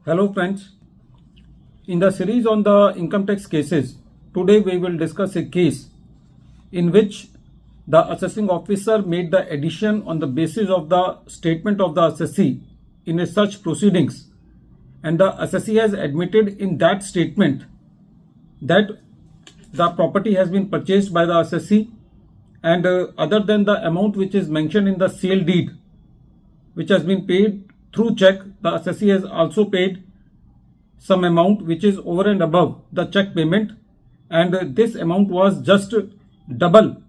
Hello friends, in the series on the income tax cases, today we will discuss a case in which the assessing officer made the addition on the basis of the statement of the assessee in a such proceedings, and the assessee has admitted in that statement that the property has been purchased by the assessee, and other than the amount which is mentioned in the sale deed which has been paid through check, the assessee has also paid some amount which is over and above the check payment, and this amount was just double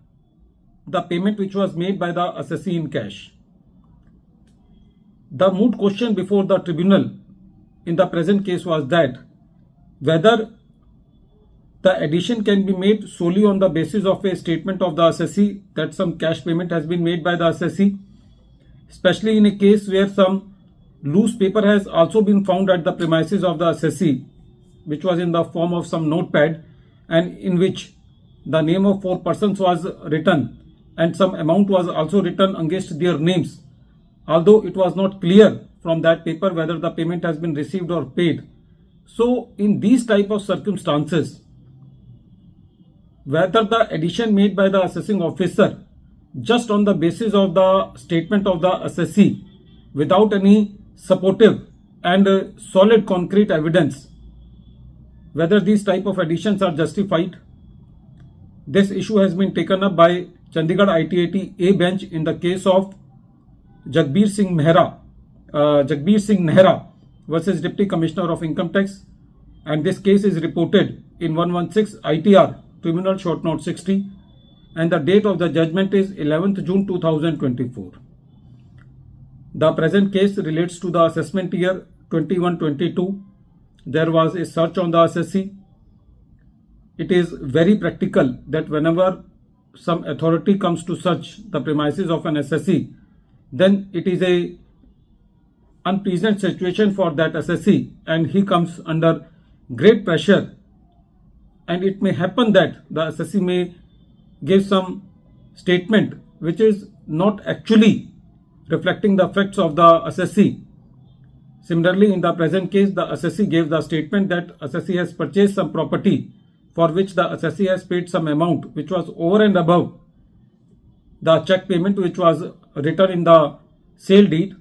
the payment which was made by the assessee in cash. The moot question before the tribunal in the present case was that whether the addition can be made solely on the basis of a statement of the assessee that some cash payment has been made by the assessee, especially in a case where some loose paper has also been found at the premises of the assessee, which was in the form of some notepad, and in which the name of 4 persons was written and some amount was also written against their names, although it was not clear from that paper whether the payment has been received or paid. So in these type of circumstances, whether the addition made by the assessing officer just on the basis of the statement of the assessee without any supportive and solid concrete evidence, whether these type of additions are justified. This issue has been taken up by Chandigarh ITAT A bench in the case of Jagbir Singh Nehra versus Deputy Commissioner of Income Tax, and this case is reported in 116 ITR Tribunal Short Note 60, and the date of the judgment is 11th June 2024. The present case relates to the assessment year 21-22. There was a search on the assessee. It is very practical that whenever some authority comes to search the premises of an assessee, then it is a unpleasant situation for that assessee, and he comes under great pressure, and it may happen that the assessee may give some statement which is not actually reflecting the facts of the assessee. Similarly, in the present case, the assessee gave the statement that assessee has purchased some property for which the assessee has paid some amount which was over and above the check payment which was written in the sale deed,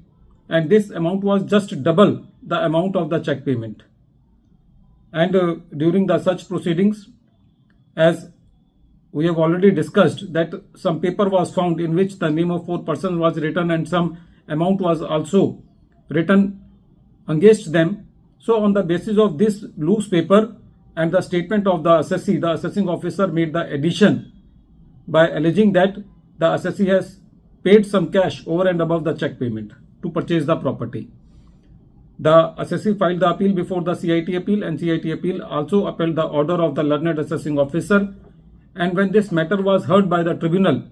and this amount was just double the amount of the check payment. And during the such proceedings, as we have already discussed, that some paper was found in which the name of 4 persons was written and some amount was also written against them. So on the basis of this loose paper and the statement of the assessee, the assessing officer made the addition by alleging that the assessee has paid some cash over and above the check payment to purchase the property. The assessee filed the appeal before the CIT appeal, and CIT appeal also upheld the order of the learned assessing officer. And when this matter was heard by the tribunal,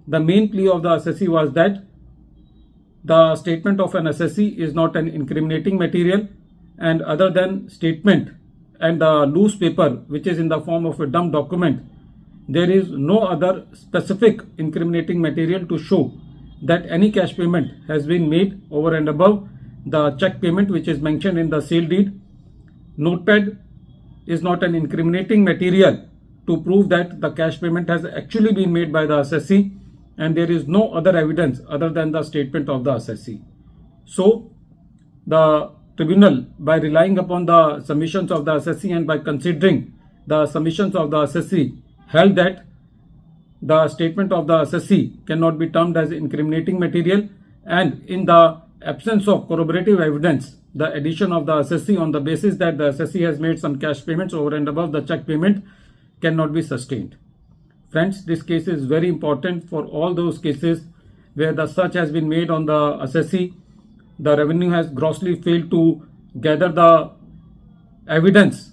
the main plea of the assessee was that the statement of an assessee is not an incriminating material, and other than statement and the loose paper which is in the form of a dumb document, there is no other specific incriminating material to show that any cash payment has been made over and above the check payment which is mentioned in the sale deed. Notepad is not an incriminating material to prove that the cash payment has actually been made by the assessee, and there is no other evidence other than the statement of the assessee. So the tribunal, by relying upon the submissions of the assessee and by considering the submissions of the assessee, held that the statement of the assessee cannot be termed as incriminating material, and in the absence of corroborative evidence, the addition of the assessee on the basis that the assessee has made some cash payments over and above the check payment cannot be sustained. Friends, this case is very important for all those cases where the search has been made on the assessee, the revenue has grossly failed to gather the evidence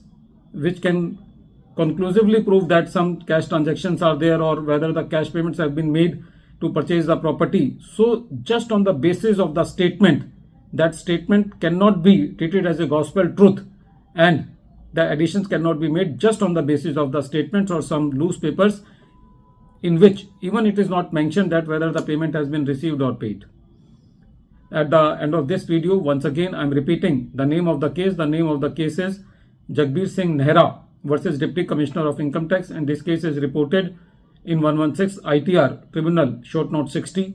which can conclusively prove that some cash transactions are there or whether the cash payments have been made to purchase the property. So just on the basis of the statement, that statement cannot be treated as a gospel truth, and the additions cannot be made just on the basis of the statements or some loose papers in which even it is not mentioned that whether the payment has been received or paid. at the end of this video. Once again, I am repeating the name of the case. The name of the case is Jagbir Singh Nehra versus Deputy Commissioner of Income Tax, and this case is reported in 116 ITR Tribunal Short Note 60.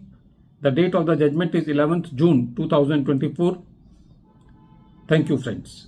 The date of the judgment is 11th June 2024. Thank you, friends.